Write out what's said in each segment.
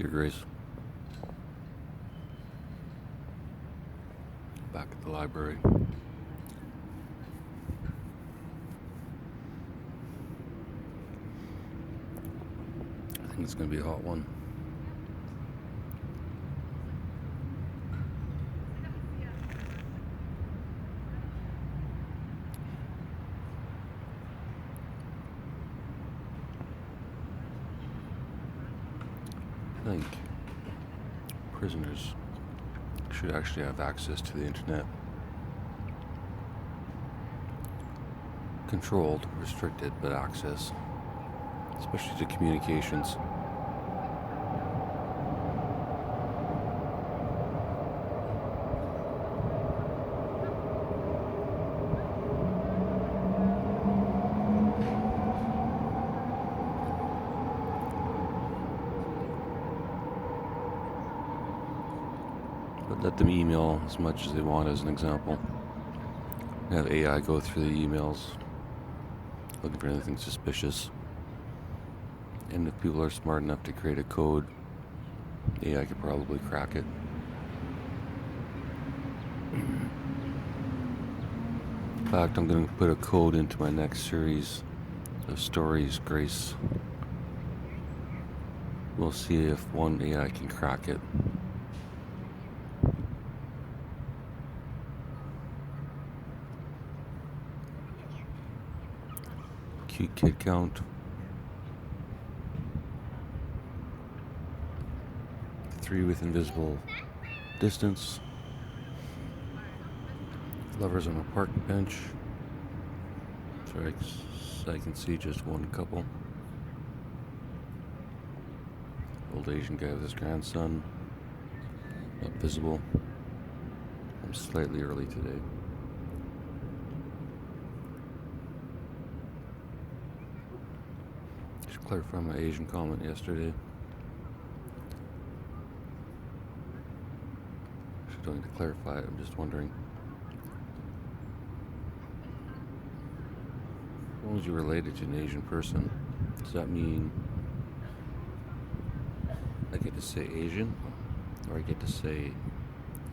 Dear Grace, back at the library. I think it's going to be a hot one. I think prisoners should actually have access to the internet. Controlled, restricted, but access. Especially to communications. But let them email as much as they want, as an example. Have AI go through the emails, looking for anything suspicious. And if people are smart enough to create a code, AI could probably crack it. In fact, I'm going to put a code into my next series of stories, Grace. We'll see if one AI can crack it. Cute kid count. 3 with invisible distance. Lovers on a park bench. Sorry, I can see just one couple. Old Asian guy with his grandson. Not visible. I'm slightly early today. Just clarify my Asian comment yesterday. Actually, don't need to clarify it. I'm just wondering. As long as you're related to an Asian person, does that mean I get to say Asian, or I get to say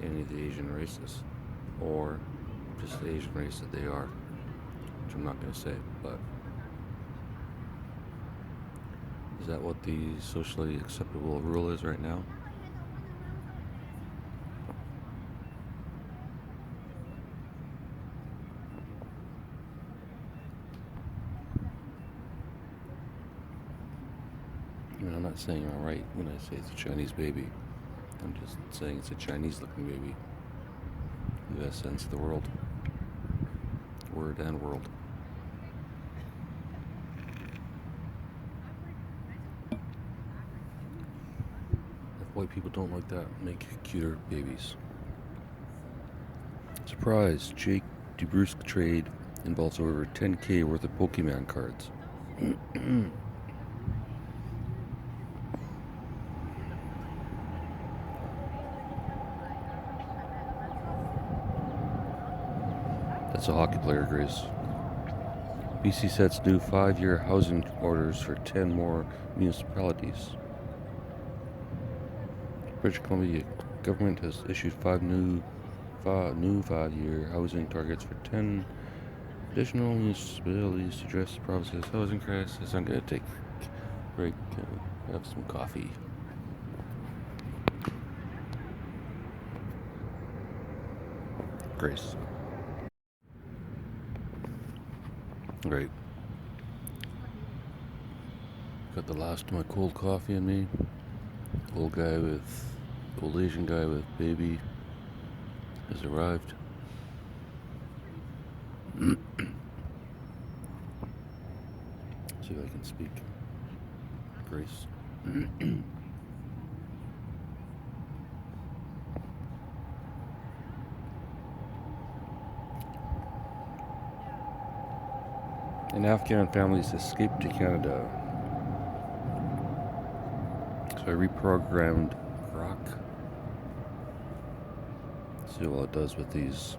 any of the Asian races, or just the Asian race that they are, which I'm not going to say, but is that what the socially acceptable rule is right now? I mean, I'm not saying I'm right when I say it's a Chinese baby. I'm just saying it's a Chinese-looking baby. In the best sense of the world. Word and world. If white people don't like that, make cuter babies. Surprise! Jake DeBrusque trade involves over $10,000 worth of Pokemon cards. That's a hockey player, Grace. BC sets new 5-year housing orders for 10 more municipalities. British Columbia government has issued 5 new 5-year housing targets for 10 additional municipalities to address the province's housing crisis. I'm going to take a break and have some coffee. Grace. Great. Got the last of my cold coffee in me. Old Asian guy with baby has arrived. See if I can speak. Grace. And Afghan families escaped to Canada. So I reprogrammed Grok. See what it does with these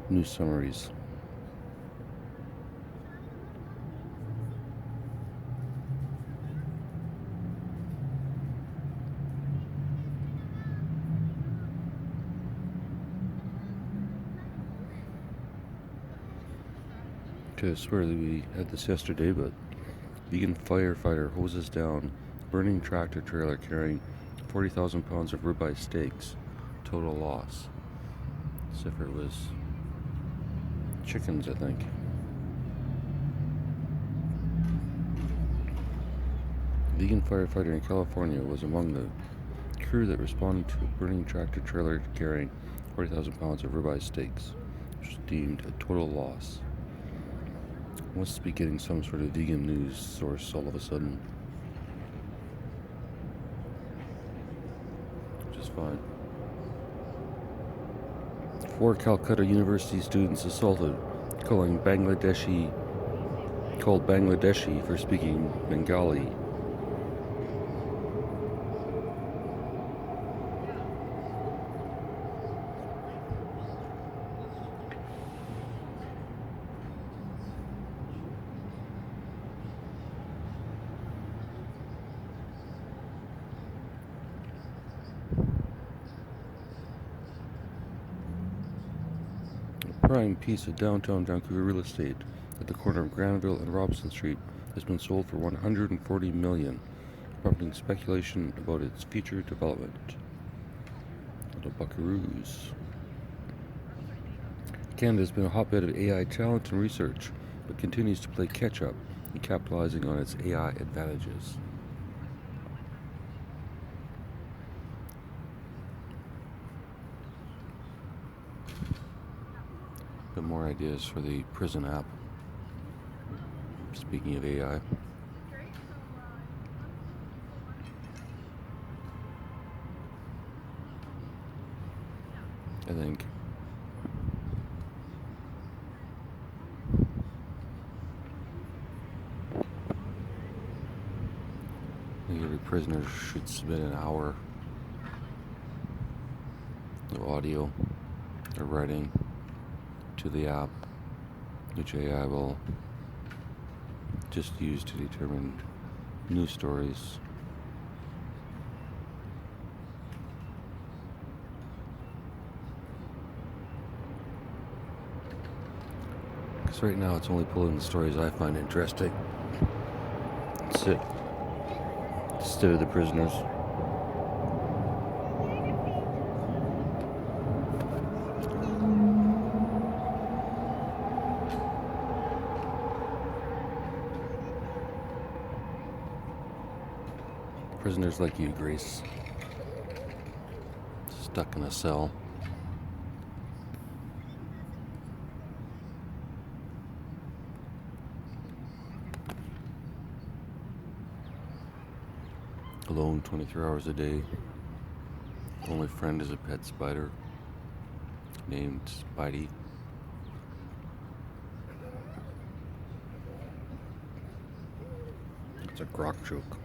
new summaries. I swear that we had this yesterday, but vegan firefighter hoses down burning tractor trailer carrying 40,000 pounds of ribeye steaks. Total loss. As if it was chickens, I think. A vegan firefighter in California was among the crew that responded to a burning tractor trailer carrying 40,000 pounds of ribeye steaks, which was deemed a total loss. Must be getting some sort of vegan news source all of a sudden. Which is fine. 4 Calcutta University students assaulted, called Bangladeshi for speaking Bengali. Prime piece of downtown Vancouver real estate at the corner of Granville and Robson Street has been sold for $140 million, prompting speculation about its future development. The Buckaroos. Canada has been a hotbed of AI talent and research, but continues to play catch-up in capitalizing on its AI advantages. More ideas for the prison app. Speaking of AI, I think every prisoner should submit an hour of audio or writing to the app, which AI will just use to determine news stories. Because right now it's only pulling the stories I find interesting. Instead of the prisoners. Prisoners like you, Grace. Stuck in a cell. Alone 23 hours a day. Only friend is a pet spider named Spidey. It's a grok joke.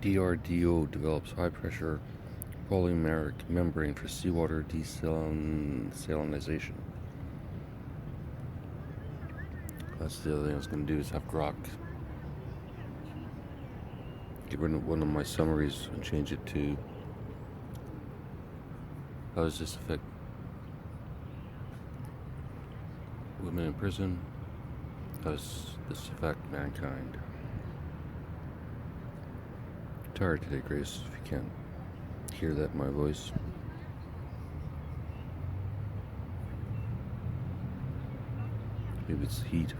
DRDO develops high-pressure polymeric membrane for seawater desalinization. That's the other thing I was going to do, is have grok get rid of one of my summaries and change it to how does this affect women in prison? How does this affect mankind? Tired today, Grace, if you can't hear that in my voice. Maybe it's heat.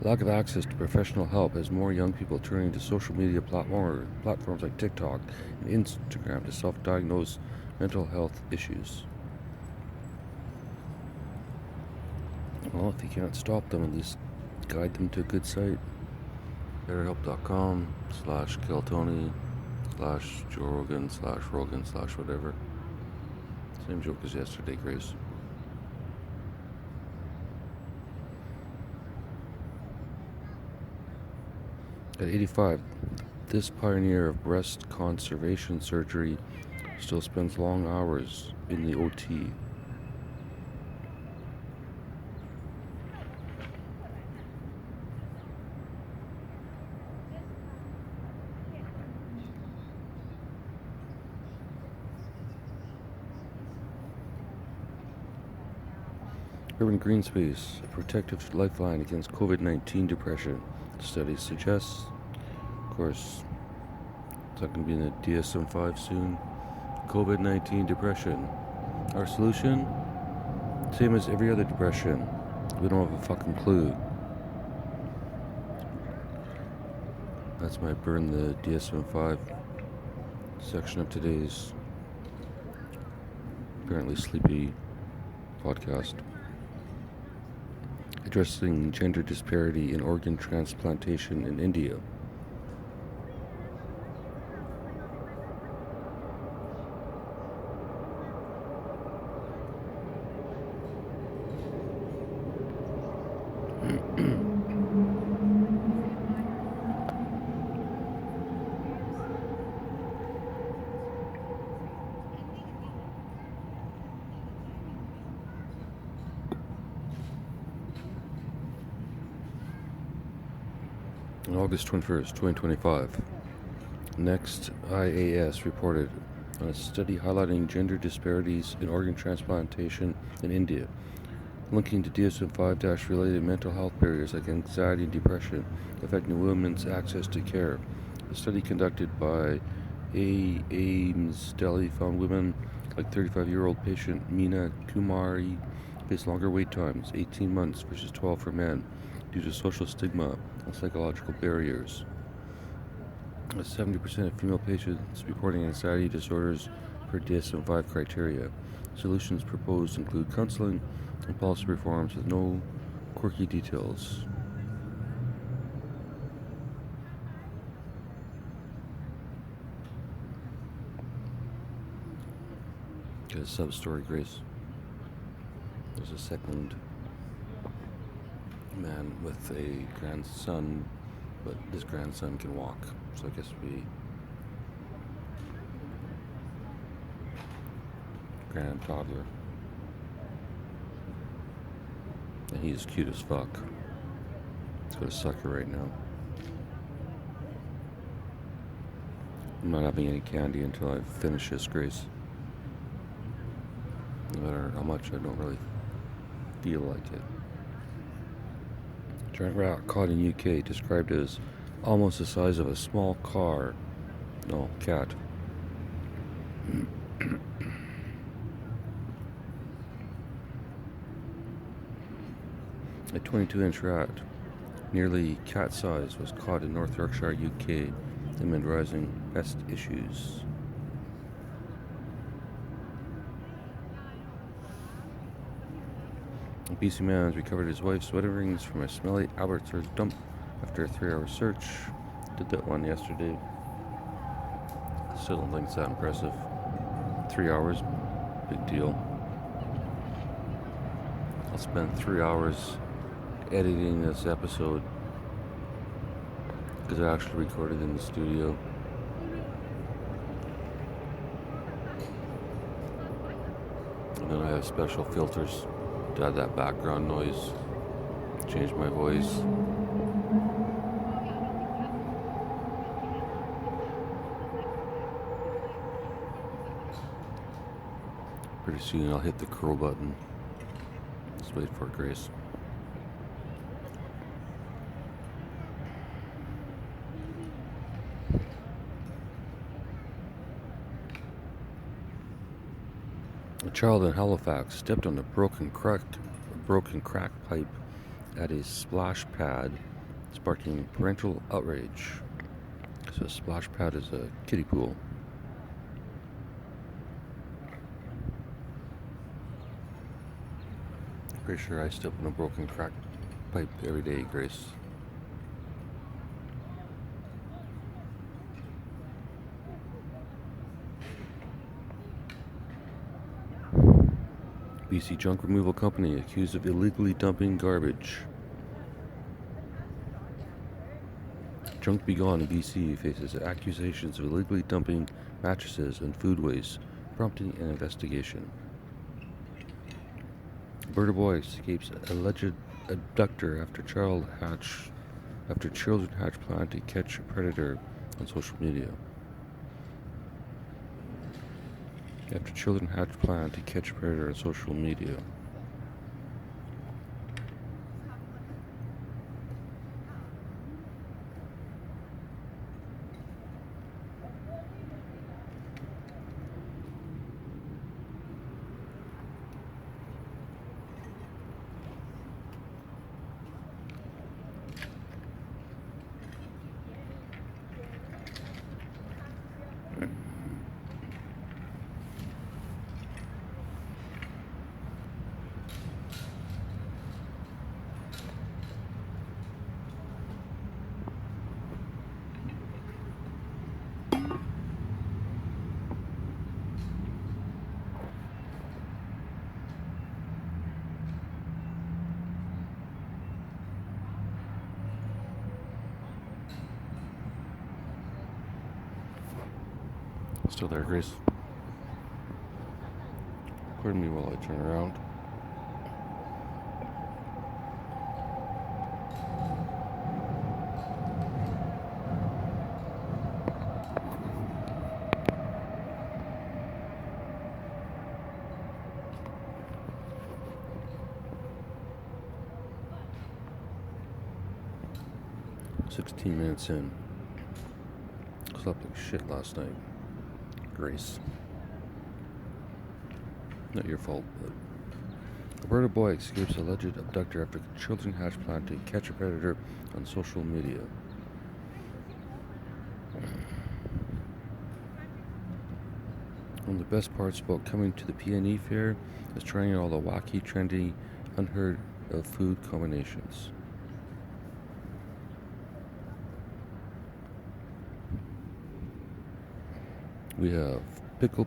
Lack of access to professional help has more young people turning to social media platforms like TikTok and Instagram to self-diagnose mental health issues. Well, if you can't stop them, at least guide them to a good site. BetterHelp.com/KillTony/Joe Rogan/Rogan/whatever. Same joke as yesterday, Grace. At 85, this pioneer of breast conservation surgery still spends long hours in the OT. Urban green space, a protective lifeline against COVID-19 depression. Study suggests. Of course, it's not going to be in the DSM-5 soon. COVID-19 depression. Our solution? Same as every other depression. We don't have a fucking clue. That's my burn the DSM-5 section of today's apparently sleepy podcast. Addressing gender disparity in organ transplantation in India. On August 21st, 2025, Next IAS reported on a study highlighting gender disparities in organ transplantation in India, linking to DSM-5 related mental health barriers like anxiety and depression affecting women's access to care. The study conducted by AIMS Delhi found women like 35-year-old patient Meena Kumari face longer wait times, 18 months versus 12 for men, due to social stigma and psychological barriers. 70% of female patients reporting anxiety disorders per DSM-5 criteria. Solutions proposed include counseling and policy reforms with no quirky details. Get a sub-story, Grace. There's a second man with a grandson, but this grandson can walk, so I guess we grand toddler, and he's cute as fuck. He's got a sucker right now. I'm not having any candy until I finish this, Grace. No matter how much, I don't really feel like it. Giant rat caught in UK, described as almost the size of a small car. No, cat. A 22-inch rat, nearly cat size, was caught in North Yorkshire, UK, amid rising pest issues. A BC man has recovered his wife's wedding rings from a smelly Albert's dump after a 3-hour search. Did that one yesterday. Still don't think it's that impressive. 3 hours, big deal. I'll spend 3 hours editing this episode because I actually recorded in the studio. And then I have special filters to add that background noise, change my voice. Pretty soon I'll hit the curl button. Let's wait for it, Grace. A child in Halifax stepped on a broken crack pipe at a splash pad, sparking parental outrage. So a splash pad is a kiddie pool. Pretty sure I step on a broken crack pipe every day, Grace. BC junk removal company accused of illegally dumping garbage. Junk Be Gone in BC faces accusations of illegally dumping mattresses and food waste prompting an investigation. Alberta boy escapes alleged abductor after children hatch plan to catch a predator on social media. After children hatch plan to catch a predator on social media. Still there, Grace? Pardon me while I turn around. "16 minutes in. Slept like shit last night. Grace. Not your fault, but... Alberta boy escapes alleged abductor after children hatch plan to catch a predator on social media. One of the best parts about coming to the PNE fair is trying all the wacky, trendy, unheard of food combinations. We have pickle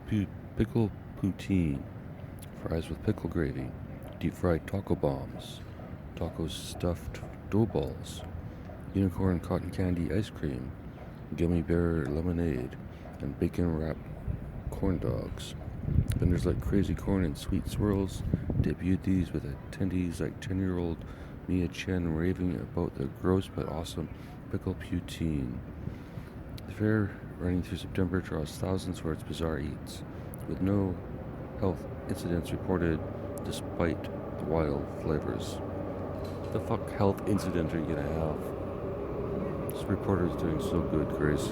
poutine, fries with pickle gravy, deep fried taco bombs, taco stuffed dough balls, unicorn cotton candy ice cream, gummy bear lemonade, and bacon wrapped corn dogs. Vendors like Crazy Corn and Sweet Swirls debuted these with attendees like 10-year-old Mia Chen raving about the gross but awesome pickle poutine. The fair, running through September, draws thousands for its bizarre eats, with no health incidents reported despite the wild flavors. What the fuck health incident are you gonna have? This reporter is doing so good, Grace.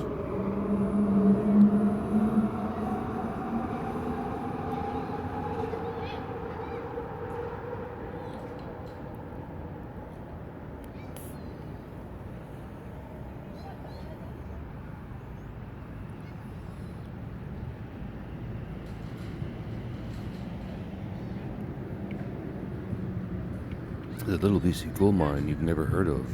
The Little BC gold mine you've never heard of.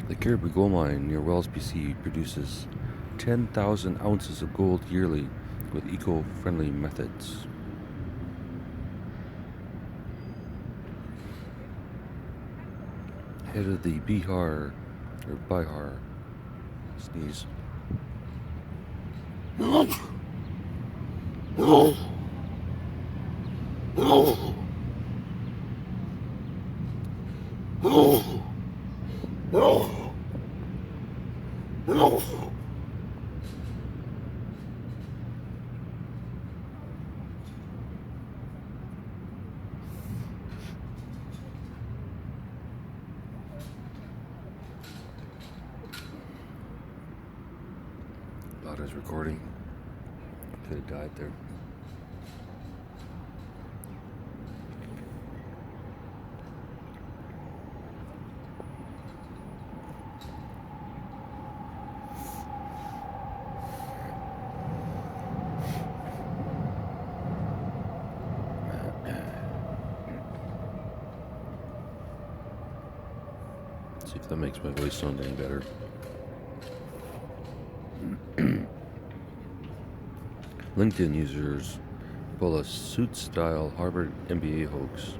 The Caribou gold mine near Wells, BC produces 10,000 ounces of gold yearly with eco-friendly methods. Head of the Bihar sneeze. Lauder's recording. Could have died there. See if that makes my voice sound any better. LinkedIn users pull a suit-style Harvard MBA hoax.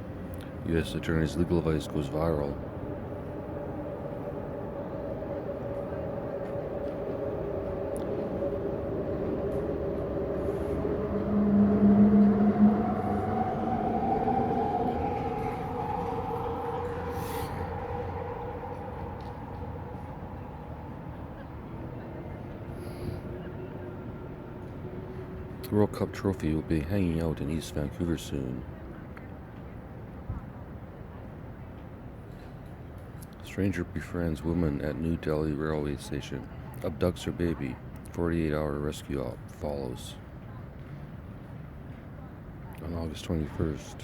U.S. attorney's legal advice goes viral. World Cup trophy will be hanging out in East Vancouver soon. Stranger befriends woman at New Delhi railway station. Abducts her baby. 48-hour rescue op follows. On August 21st.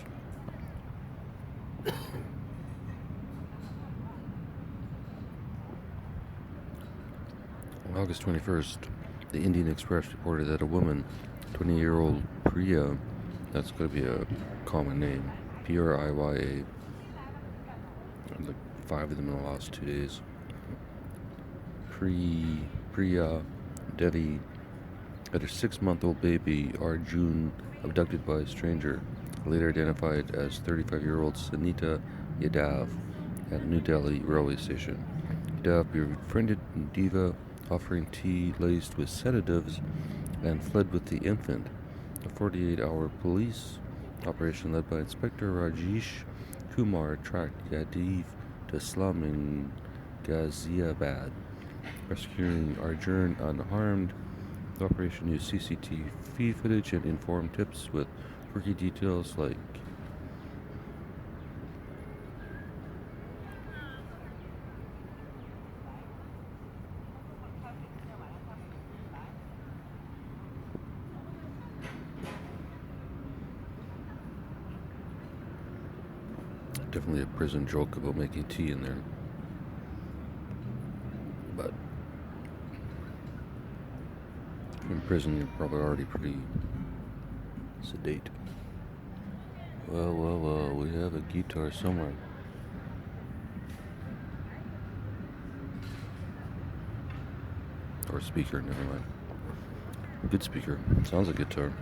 On August 21st, the Indian Express reported that a woman, 20-year-old Priya, that's going to be a common name, Priya, like 5 of them in the last 2 days. Priya Devi had a 6-month-old baby, Arjun, abducted by a stranger, later identified as 35-year-old Sanita Yadav at New Delhi railway station. Yadav befriended Diva, offering tea laced with sedatives, and fled with the infant. A 48-hour police operation led by Inspector Rajesh Kumar tracked Yadav to a slum in Ghaziabad, rescuing Arjun unharmed. The operation used CCTV footage and informed tips with quirky details like definitely a prison joke about making tea in there. But in prison, you're probably already pretty sedate. Well, we have a guitar somewhere. Or a speaker, never mind. A good speaker. Sounds like a guitar.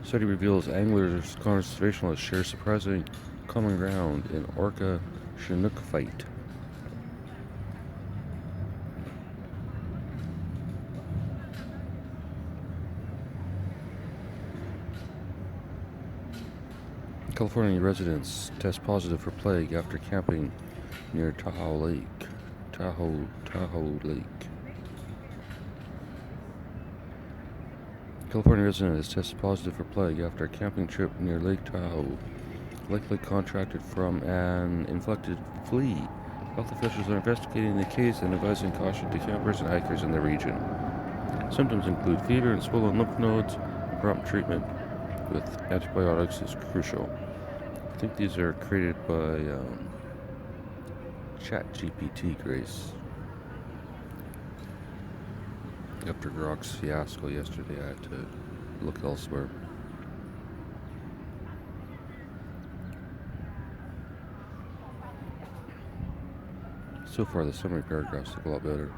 Study reveals anglers, conservationists share surprising common ground in orca-chinook fight. California residents test positive for plague after camping near Tahoe Lake. California resident has tested positive for plague after a camping trip near Lake Tahoe, likely contracted from an infected flea. Health officials are investigating the case and advising caution to campers and hikers in the region. Symptoms include fever and swollen lymph nodes. Prompt treatment with antibiotics is crucial. I think these are created by ChatGPT, Grace. After Grok's fiasco yesterday, I had to look elsewhere. So far, the summary paragraphs look a lot better.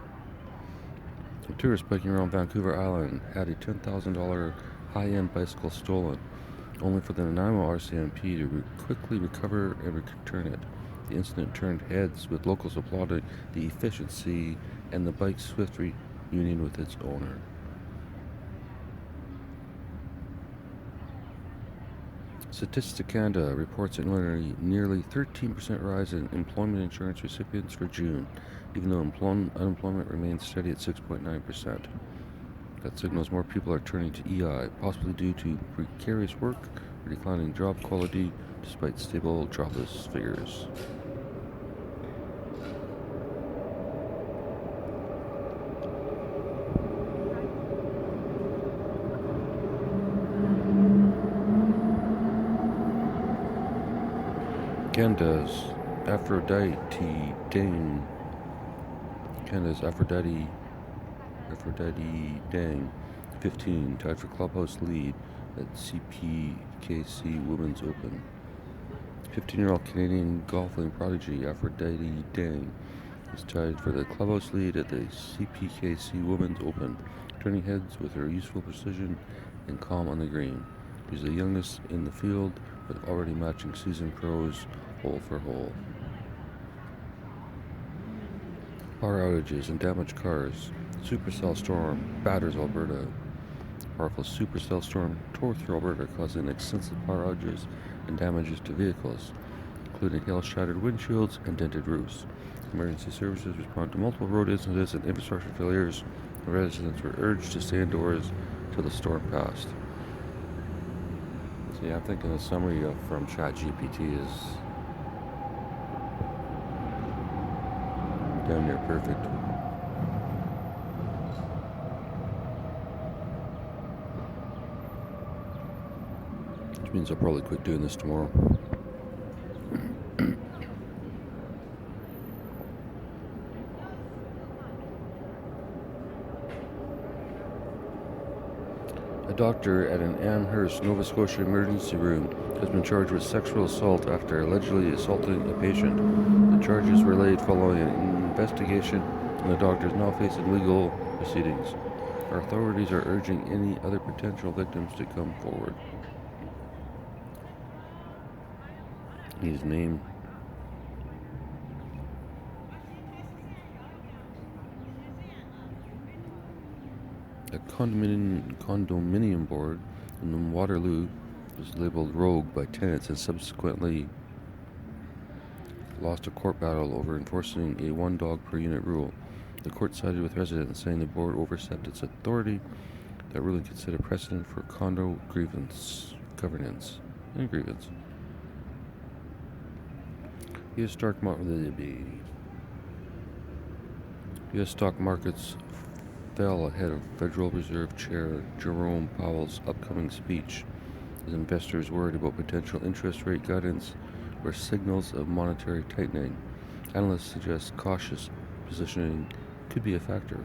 A tourist biking around Vancouver Island had a $10,000 high-end bicycle stolen, only for the Nanaimo RCMP to quickly recover and return it. The incident turned heads, with locals applauding the efficiency and the bike's swift reunion with its owner. Statistics Canada reports a nearly 13% rise in employment insurance recipients for June, even though unemployment remains steady at 6.9%. That signals more people are turning to EI, possibly due to precarious work or declining job quality, despite stable jobless figures. Canada's Aphrodite Dang, 15, tied for clubhouse lead at CPKC Women's Open. 15-year-old Canadian golfing prodigy Aphrodite Dang is tied for the clubhouse lead at the CPKC Women's Open, turning heads with her useful precision and calm on the green. She's the youngest in the field, with already matching seasoned pros hole for hole. Power outages and damaged cars. Supercell storm batters Alberta. Powerful supercell storm tore through Alberta, causing extensive power outages and damages to vehicles, including hail-shattered windshields and dented roofs. Emergency services responded to multiple road incidents and infrastructure failures. Residents were urged to stay indoors till the storm passed. Yeah, I'm thinking the summary from ChatGPT is damn near perfect. Which means I'll probably quit doing this tomorrow. A doctor at an Amherst, Nova Scotia emergency room has been charged with sexual assault after allegedly assaulting a patient. The charges were laid following an investigation, and the doctor is now facing legal proceedings. Our authorities are urging any other potential victims to come forward. His name. A condominium board in Waterloo was labeled rogue by tenants and subsequently lost a court battle over enforcing a one dog per unit rule. The court sided with residents, saying the board overstepped its authority. That ruling could set a precedent for condo governance and grievance. U.S. stock markets fell ahead of Federal Reserve Chair Jerome Powell's upcoming speech, as investors worried about potential interest rate guidance or signals of monetary tightening. Analysts suggest cautious positioning could be a factor.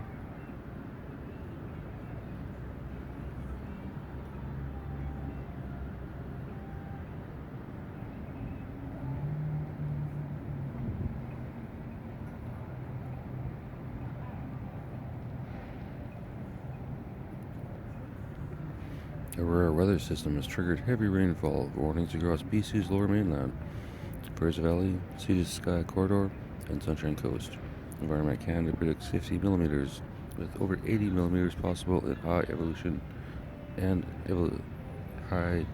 A rare weather system has triggered heavy rainfall warnings across BC's lower mainland, Fraser Valley, Sea to Sky Corridor, and Sunshine Coast. Environment Canada predicts 50 millimeters, with over 80 millimeters possible in high evolution and high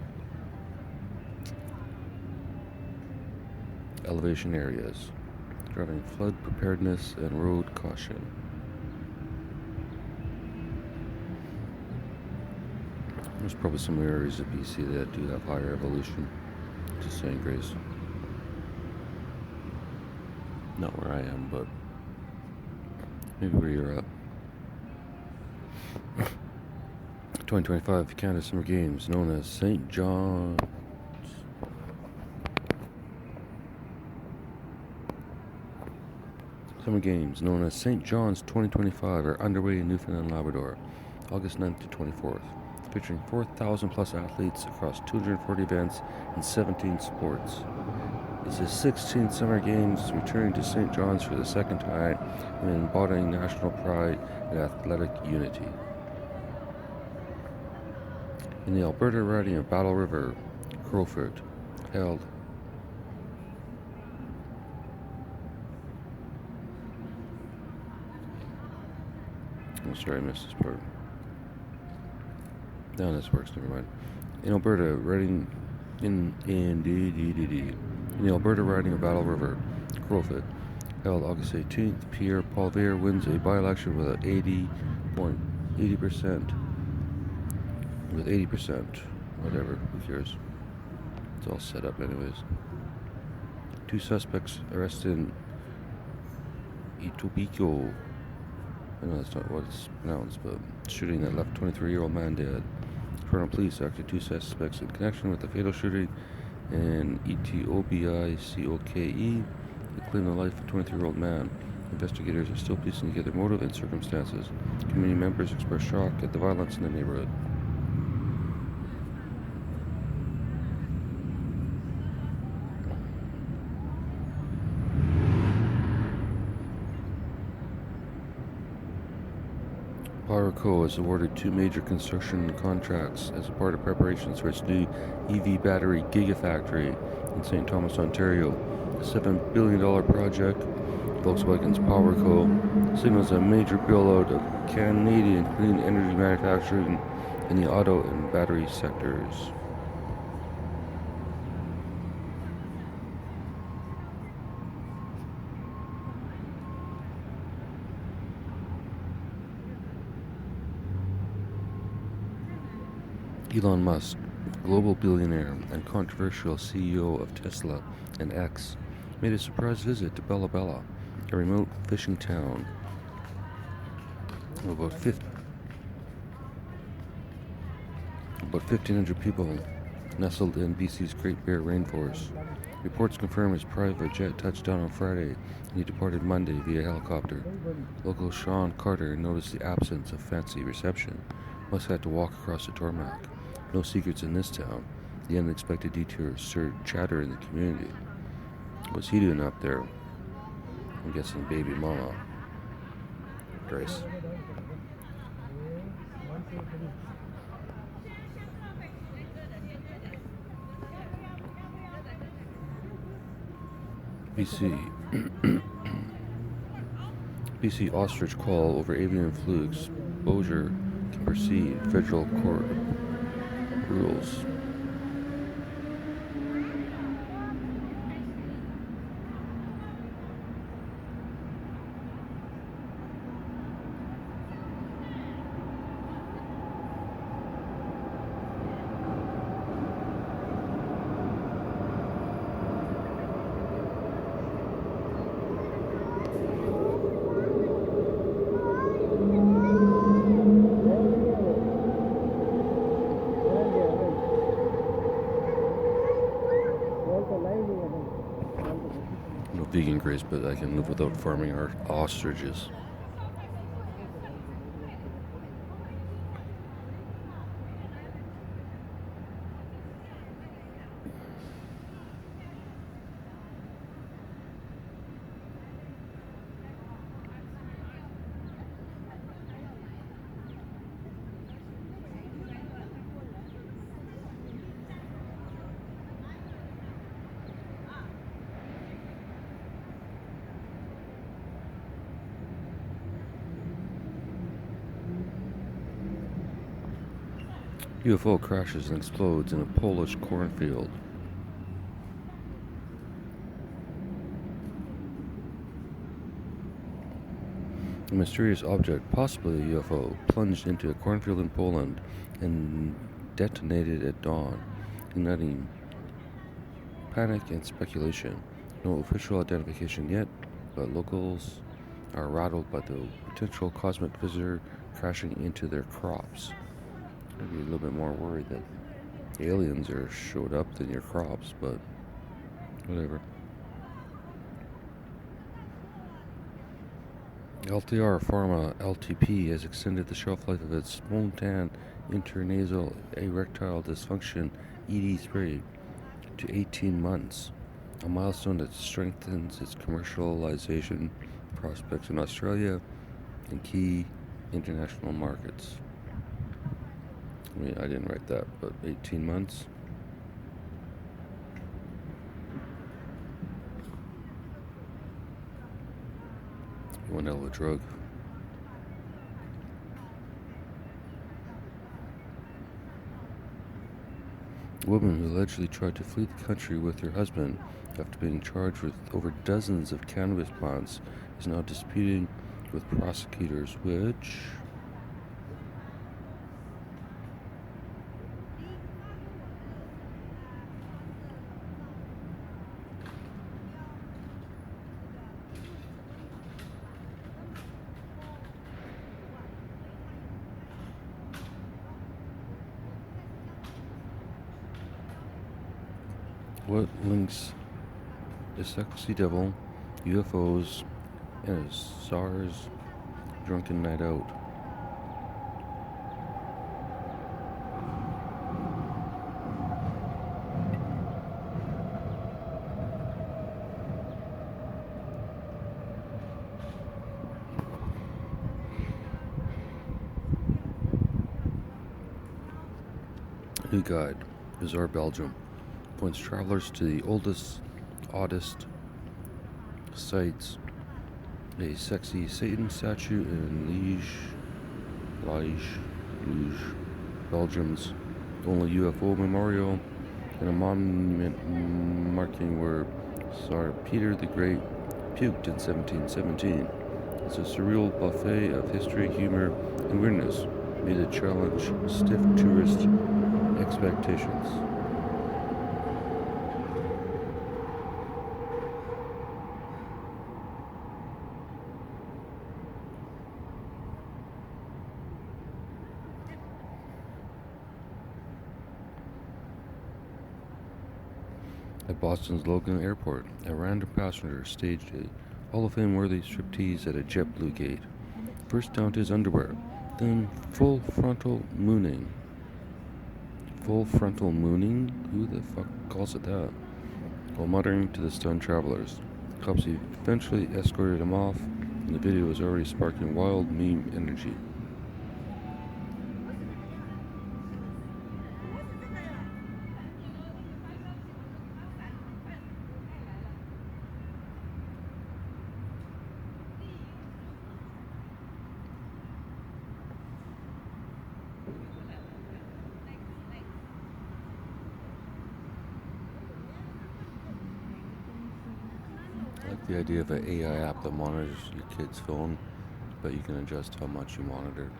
elevation areas, driving flood preparedness and road caution. There's probably some areas of BC that do have higher evolution. Just saying, Grace. Not where I am, but maybe where you're at. 2025 Canada Summer Games, known as St. John's. Summer Games, known as St. John's 2025, are underway in Newfoundland and Labrador, August 9th to 24th. Featuring 4,000 plus athletes across 240 events in 17 sports. It's the 16th Summer Games, returning to St. John's for the second time and embodying national pride and athletic unity. In the Alberta riding of Battle River, Crowfoot held I'm sorry, I missed this part. No, this works, never mind. In Alberta, riding in the Alberta riding of Battle River, Crowfoot, held August 18th, Pierre Poilievre wins a by-election with 80%. With 80%. Whatever, who cares? It's all set up anyways. 2 suspects arrested in Etobicoke. I know that's not what it's pronounced, but shooting that left 23-year-old man dead. Toronto police acted 2 suspects in connection with the fatal shooting in Etobicoke. They claimed the life of a 23-year-old man. Investigators are still piecing together motive and circumstances. Community members expressed shock at the violence in the neighborhood. PowerCo has awarded 2 major construction contracts as a part of preparations for its new EV battery gigafactory in St. Thomas, Ontario. The $7 billion project, Volkswagen's PowerCo, signals a major build-out of Canadian clean energy manufacturing in the auto and battery sectors. Elon Musk Global billionaire and controversial CEO of Tesla and X made a surprise visit to Bella Bella, a remote fishing town of about 1,500 people nestled in BC's Great Bear Rainforest. Reports confirm his private jet touched down on Friday and he departed Monday via helicopter. Local Sean Carter noticed the absence of fancy reception. Must have to walk across the tarmac. No secrets in this town. The unexpected detour stirred chatter in the community. What's he doing up there? I'm guessing baby mama. Grace. BC ostrich call over avian flu exposure can proceed. Federal court rules. No vegan Grace, but I can live without farming our ostriches. UFO crashes and explodes in a Polish cornfield. A mysterious object, possibly a UFO, plunged into a cornfield in Poland and detonated at dawn, igniting panic and speculation. No official identification yet, but locals are rattled by the potential cosmic visitor crashing into their crops. I'd be a little bit more worried that aliens are showed up than your crops, but whatever. LTR Pharma LTP has extended the shelf life of its Spontan intranasal erectile dysfunction ED spray to 18 months, a milestone that strengthens its commercialization prospects in Australia and key international markets. I mean, I didn't write that, but 18 months. One hell of a drug. A woman who allegedly tried to flee the country with her husband after being charged with over dozens of cannabis plants is now disputing with prosecutors, which... What links the sexy devil, UFOs, and a SARS drunken night out? New guide, Bizarre Belgium, points travelers to the oldest, oddest sites. A sexy Satan statue in Liege, Belgium's only UFO memorial, and a monument marking where Tsar Peter the Great puked in 1717. It's a surreal buffet of history, humor, and weirdness, made to challenge stiff tourist expectations. At Boston's Logan Airport, a random passenger staged a Hall of Fame-worthy striptease at a JetBlue gate. First down to his underwear, then full frontal mooning. Full frontal mooning? Who the fuck calls it that? While muttering to the stunned travelers. Cops eventually escorted him off, and the video was already sparking wild meme energy. I like the idea of an AI app that monitors your kid's phone, but you can adjust how much you monitor.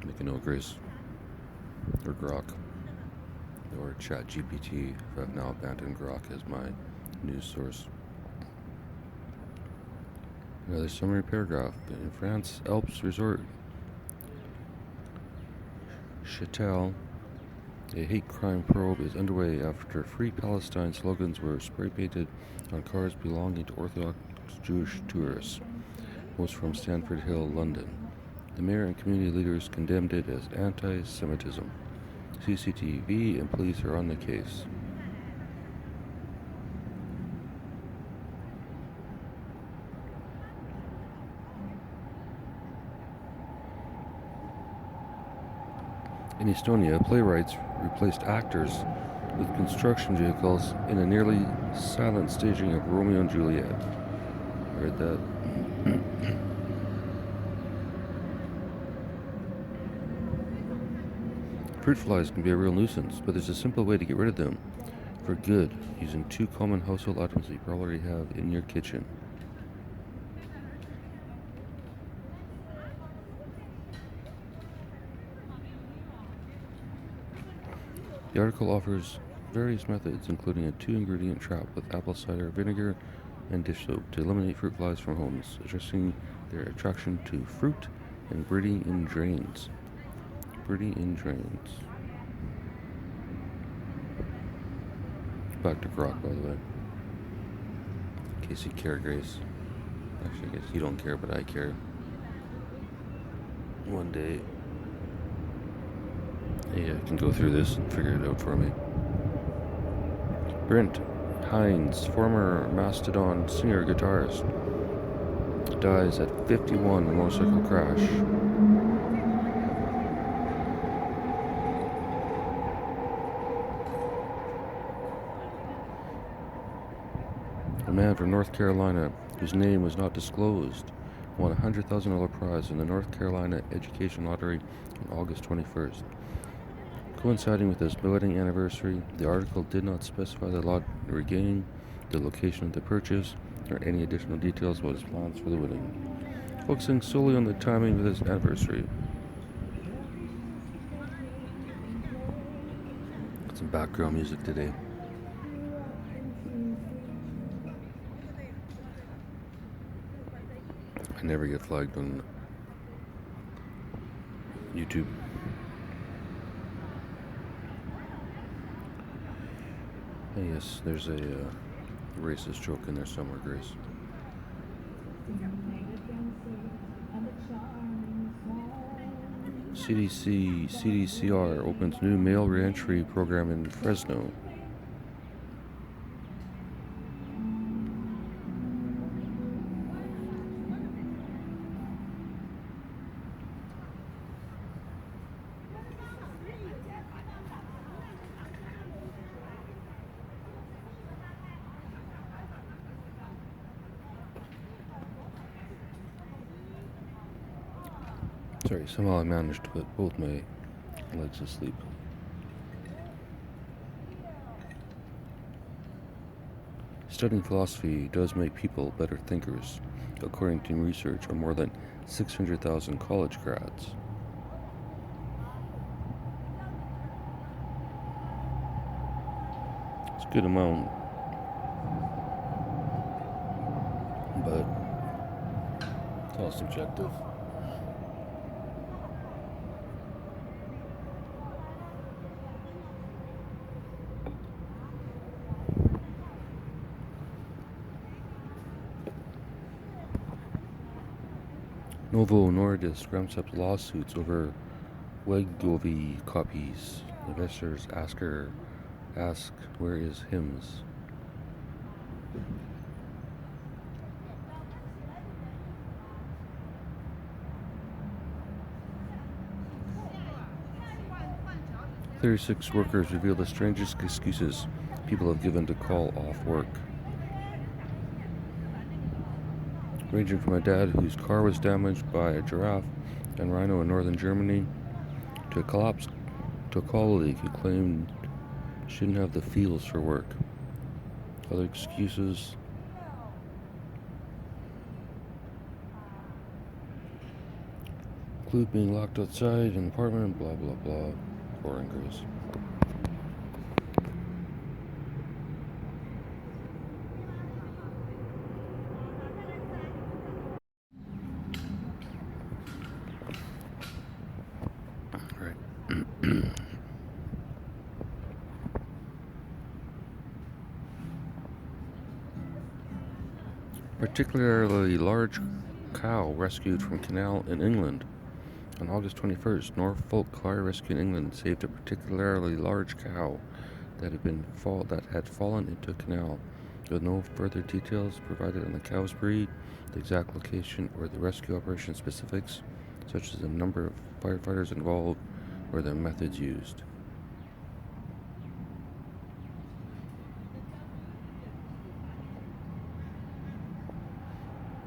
Make a note, Grace. Or Grok. Or ChatGPT, if I've now abandoned Grok as my news source. Another summary paragraph. In France, Alps resort Châtel, a hate crime probe is underway after Free Palestine slogans were spray painted on cars belonging to Orthodox Jewish tourists, most from Stamford Hill, London. The mayor and community leaders condemned it as anti-Semitism. CCTV and police are on the case. In Estonia, playwrights replaced actors with construction vehicles in a nearly silent staging of Romeo and Juliet. I heard that. Fruit flies can be a real nuisance, but there's a simple way to get rid of them for good, using 2 common household items that you probably have in your kitchen. The article offers various methods, including a 2-ingredient trap with apple cider vinegar and dish soap to eliminate fruit flies from homes, addressing their attraction to fruit and breeding in drains. Breeding in drains. Back to Grok, by the way. In case you care, Grace. Actually, I guess you don't care, but I care. One day, I can go through this and figure it out for me. Brent Hines, former Mastodon singer-guitarist, dies at 51 in a motorcycle crash. A man from North Carolina, whose name was not disclosed, won a $100,000 prize in the North Carolina Education Lottery on August 21st. Coinciding with his wedding anniversary, the article did not specify the lottery game, the location of the purchase, or any additional details about his plans for the wedding, focusing solely on the timing of his anniversary. Got some background music today. I never get flagged on YouTube. Hey, yes, there's a racist joke in there somewhere, Grace. CDCR opens new mail reentry program in Fresno. Sorry, somehow I managed to put both my legs asleep. Studying philosophy does make people better thinkers, according to research on more than 600,000 college grads. It's a good amount, but it's all subjective. Novo Nordisk ramps up lawsuits over Wegovy copies. Investors ask where is Hims? "36 workers reveal the strangest excuses people have given to call off work. Ranging from a dad whose car was damaged by a giraffe and rhino in northern Germany to a colleague who claimed she didn't have the feels for work. Other excuses include being locked outside an apartment, blah blah blah. Boring girls. Particularly large cow rescued from canal in England. On August 21st, Norfolk Fire Rescue in England saved a particularly large cow that had fallen into a canal. With no further details provided on the cow's breed, the exact location, or the rescue operation specifics, such as the number of firefighters involved or the methods used.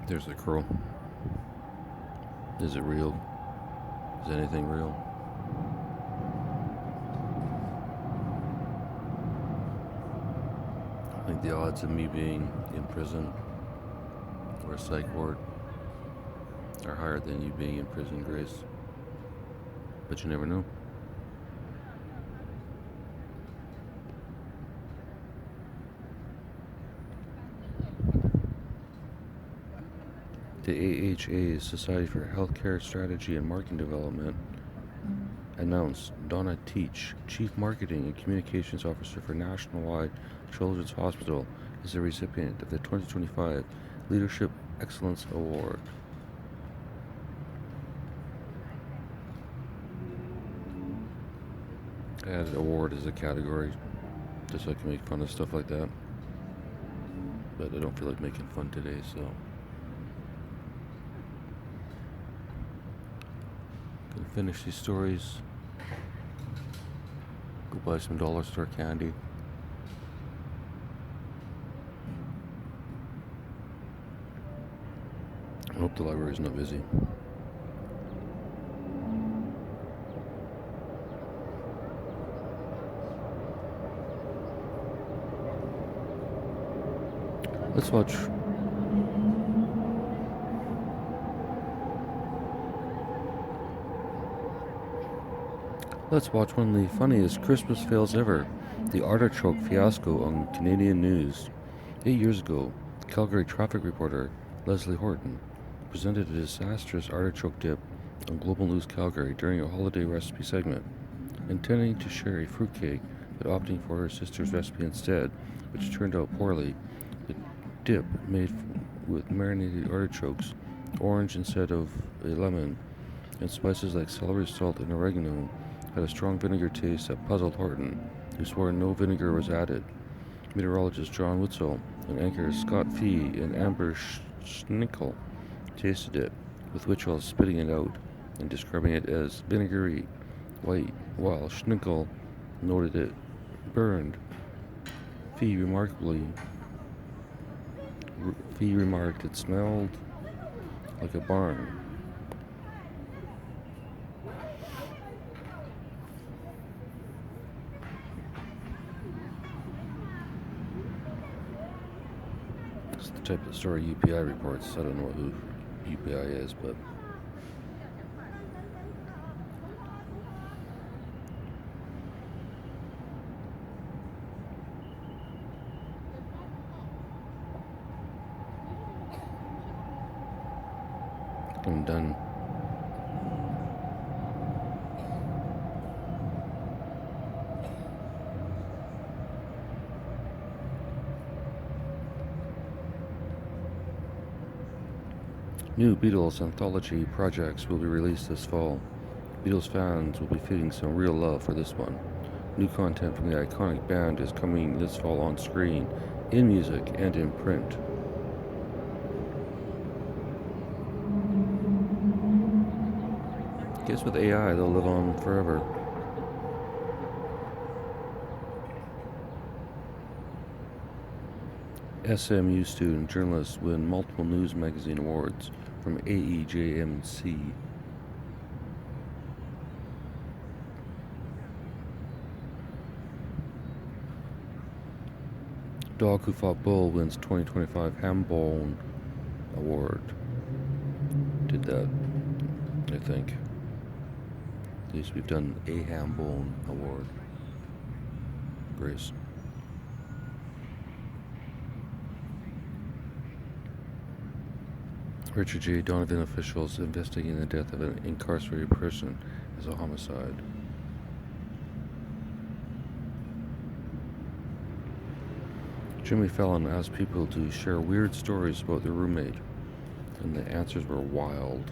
There's the crow. Is it real? Is anything real? I think the odds of me being in prison or a psych ward are higher than you being in prison, Grace. But you never know. The AHA, Society for Healthcare Strategy and Marketing Development, announced Donna Teach, Chief Marketing and Communications Officer for Nationwide Children's Hospital, is the recipient of the 2025 Leadership Excellence Award. I added award as a category just so I can make fun of stuff like that. But I don't feel like making fun today, so gonna finish these stories. Go buy some dollar store candy. I hope the library's not busy. Let's watch one of the funniest Christmas fails ever, the artichoke fiasco on Canadian news. 8 years ago, Calgary traffic reporter Leslie Horton presented a disastrous artichoke dip on Global News Calgary during a holiday recipe segment. Intending to share a fruitcake, but opting for her sister's recipe instead, which turned out poorly. The dip, made with marinated artichokes, orange instead of a lemon, and spices like celery salt and oregano, had a strong vinegar taste that puzzled Horton, who swore no vinegar was added. Meteorologist John Witzel and anchor Scott Fee and Amber Schnickel tasted it, with Witzel spitting it out and describing it as vinegary white, while Schnickel noted it burned. Fee remarked it smelled like a barn. It's the type of story UPI reports. I don't know who UPI is, but I'm done. New Beatles anthology projects will be released this fall. Beatles fans will be feeling some real love for this one. New content from the iconic band is coming this fall on screen, in music, and in print. Guess with AI, they'll live on forever. SMU student journalists win multiple news magazine awards from AEJMC. Dog Who Fought Bull wins 2025 Hambone Award. Did that, I think. At least we've done a Hambone Award. Grace. Richard J. Donovan officials investigating the death of an incarcerated person as a homicide. Jimmy Fallon asked people to share weird stories about their roommate, and the answers were wild.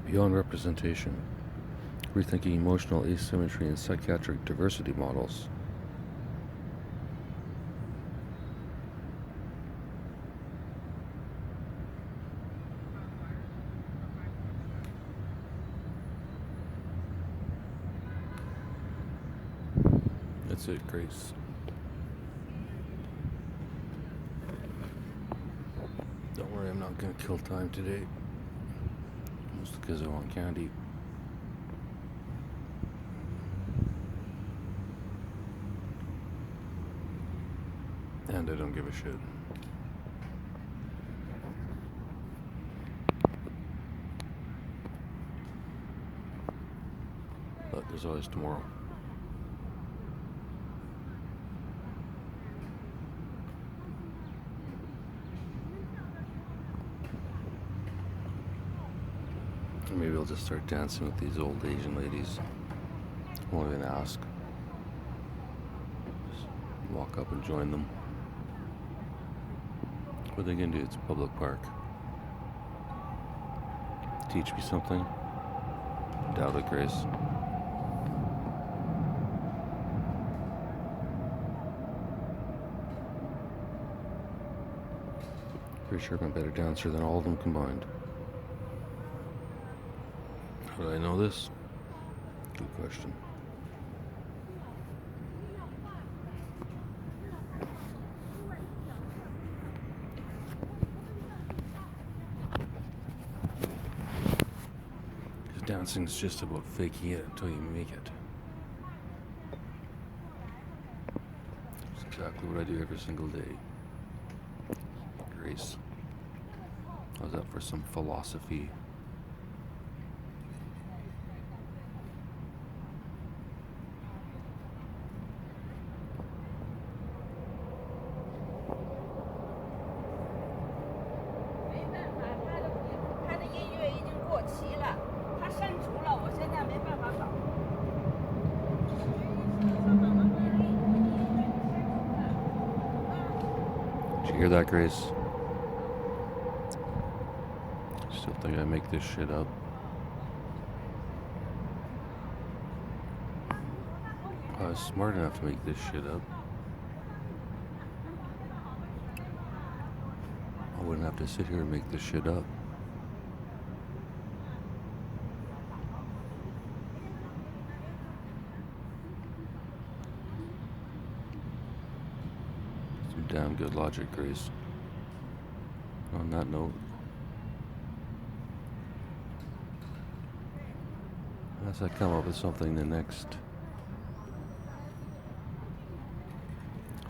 Beyond representation, rethinking emotional asymmetry and psychiatric diversity models. That's it, Grace. Don't worry, I'm not gonna kill time today. Mostly because I want candy. And I don't give a shit. But there's always tomorrow. Maybe I'll just start dancing with these old Asian ladies. Won't even ask. Just walk up and join them. What are they gonna do? It's a public park. Teach me something? Doubt it, Grace. Pretty sure I'm a better dancer than all of them combined. How do I know this? Good question. Because dancing's just about faking it until you make it. That's exactly what I do every single day. Grace. How's that for some philosophy? Did you hear that, Grace? Still think I make this shit up. I was smart enough to make this shit up. I wouldn't have to sit here and make this shit up. Some damn good logic, Grace. On that note, as I come up with something the next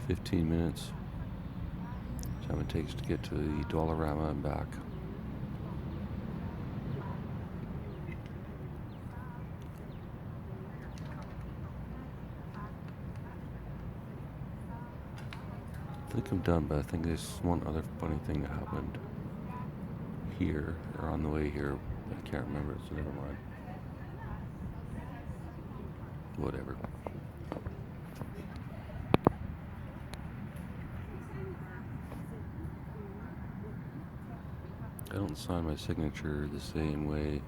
15 minutes, Time it takes to get to the Dollarama and back. I think I'm done, but I think there's one other funny thing that happened here, or on the way here. I can't remember, so never mind. Whatever. I don't sign my signature the same way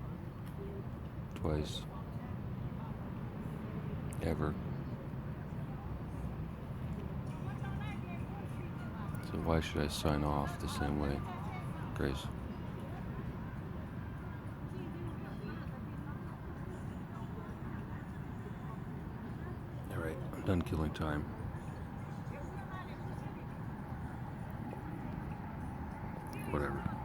twice. Ever. So why should I sign off the same way? Grace. Alright, I'm done killing time. Whatever.